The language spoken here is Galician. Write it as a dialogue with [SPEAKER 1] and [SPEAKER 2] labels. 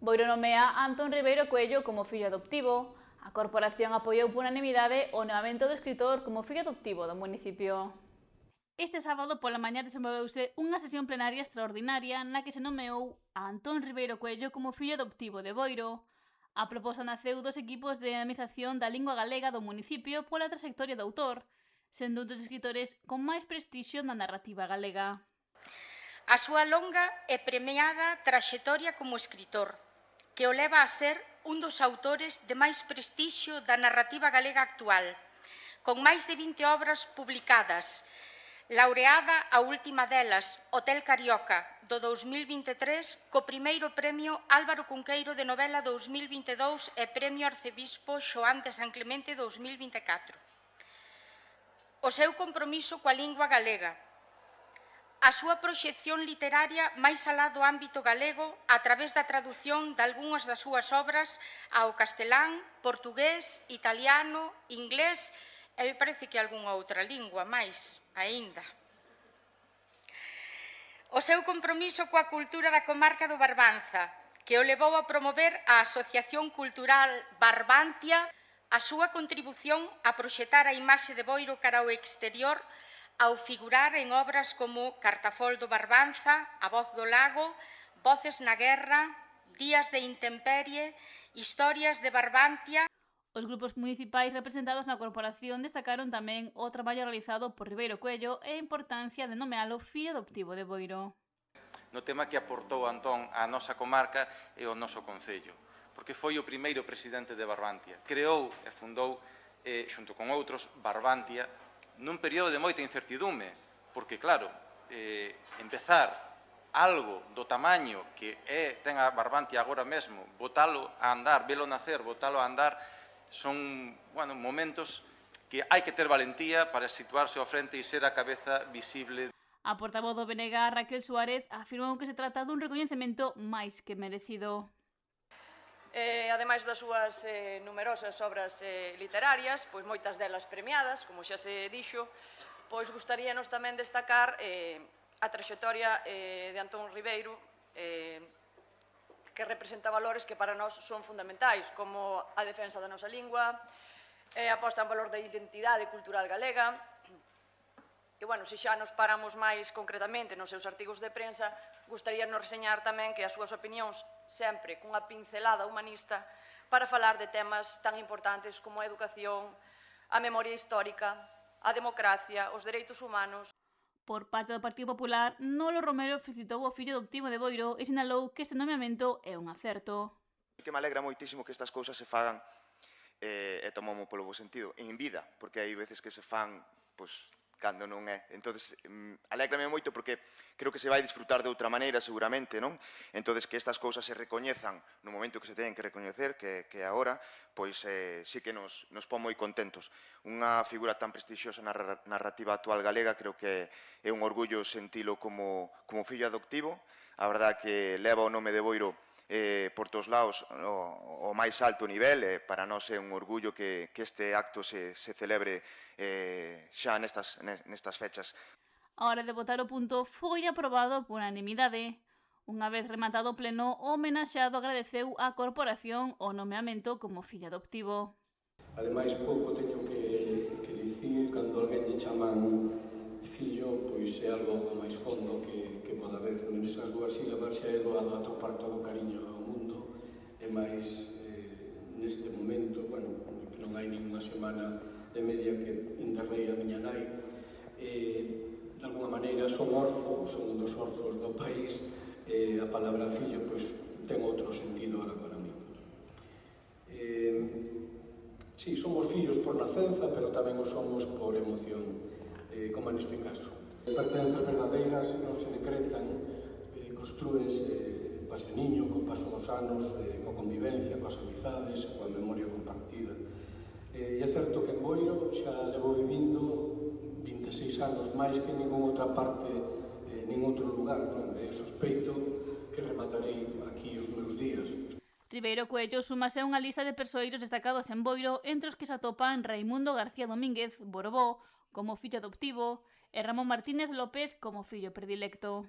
[SPEAKER 1] Boiro nomea a Antón Ribeiro Coello como fillo adoptivo. A corporación apoiou por unanimidade o nomeamento do escritor como fillo adoptivo do municipio. Este sábado pola mañá desenvolveuse unha sesión plenaria extraordinaria na que se nomeou a Antón Ribeiro Coello como fillo adoptivo de Boiro. A proposta naceu dos equipos de dinamización da lingua galega do municipio pola trayectoria do autor, sendo un dos escritores con máis prestixio na narrativa galega.
[SPEAKER 2] A súa longa e premiada traxectoria como escritor, que o leva a ser un dos autores de máis prestixio da narrativa galega actual, con máis de 20 obras publicadas, laureada a última delas, Hotel Carioca, do 2023, co primeiro premio Álvaro Cunqueiro de novela 2022 e premio Arcebispo Xoán de San Clemente 2024. O seu compromiso coa lingua galega, a súa proxección literaria máis alá do ámbito galego a través da tradución de algunhas das súas obras ao castelán, portugués, italiano, inglés e me parece que algunha outra lingua máis aínda. O seu compromiso coa cultura da comarca do Barbanza, que o levou a promover a Asociación Cultural Barbantia, a súa contribución a proxetar a imaxe de Boiro cara ao exterior ao figurar en obras como Cartafol do Barbanza, A voz do lago, Voces na guerra, Días de intemperie, Historias de Barbantia.
[SPEAKER 1] Os grupos municipais representados na corporación destacaron tamén o traballo realizado por Ribeiro Coello e a importancia de nomealo fillo adoptivo de Boiro.
[SPEAKER 3] No tema que aportou Antón á nosa comarca e ao noso concello, porque foi o primeiro presidente de Barbantia. Creou e fundou, xunto con outros, Barbantia, nun período de moita incertidume, porque, claro, empezar algo do tamaño que ten a Barbantia agora mesmo, botalo a andar, velo nacer, botalo a andar, son momentos que hai que ter valentía para situarse ao frente e ser a cabeza visible.
[SPEAKER 1] A portavoz do BNG, Raquel Suárez, afirmou que se trata dun recoñecemento máis que merecido.
[SPEAKER 4] Ademais das súas numerosas obras literarias, pois moitas delas premiadas, como xa se dixo, pois gustaríanos tamén destacar a traxectoria de Antón Ribeiro, que representa valores que para nós son fundamentais, como a defensa da nosa lingua, a posta en valor da identidade cultural galega. E, se xa nos paramos máis concretamente nos seus artigos de prensa, gustaríanos reseñar tamén que as súas opinións, sempre cunha pincelada humanista, para falar de temas tan importantes como a educación, a memoria histórica, a democracia, os dereitos humanos.
[SPEAKER 1] Por parte do Partido Popular, Nolo Romero felicitou o fillo adoptivo de Boiro e sinalou que este nomeamento é un acerto.
[SPEAKER 5] Que me alegra moitísimo que estas cousas se fagan, e tomomo polo bo sentido, en vida, porque hai veces que se fan, cando non é. Entonces, alégrame moito porque creo que se vai disfrutar de outra maneira, seguramente, non? Entonces, que estas cousas se recoñezan no momento que se teñen que recoñecer, que é agora, pois sí que nos pon moi contentos. Unha figura tan prestixiosa na narrativa actual galega, creo que é un orgullo sentilo como fillo adoptivo. A verdad que leva o nome de Boiro por todos lados o máis alto nivel, e para nós é un orgullo que este acto se celebre xa nestas fechas.
[SPEAKER 1] A hora de votar o punto foi aprobado por unanimidade. Unha vez rematado o pleno, o homenaxeado agradeceu á corporación o nomeamento como fillo adoptivo.
[SPEAKER 6] Ademais, pouco teño que dicir, cando alguén lle chaman fillo, pois é algo do máis fondo que pode haber. Nesas dúas sílabas xa é doado atopar todo o cariño ao mundo, e máis neste momento, que non hai ninguna semana de media que enterrei a miña nai, de alguna maneira son un dos orfos do país, e a palabra fillo ten outro sentido ahora para mí. Sí, somos fillos por nacenza, pero tamén o somos por emoción, como neste caso. Pertenzas verdadeiras non se decretan, construense paseniño, co paso dos anos, coa convivencia, coas amizades, coa memoria compartida. E é certo que en Boiro xa levo vivindo 26 anos, máis que en ningún outra parte, nin outro lugar, non? Sospeito que rematarei aquí os meus días.
[SPEAKER 1] Ribeiro Coello súmase a unha lista de persoeiros destacados en Boiro, entre os que se atopan Raimundo García Domínguez, Borobó, como fillo adoptivo, e Ramón Martínez López como fillo predilecto.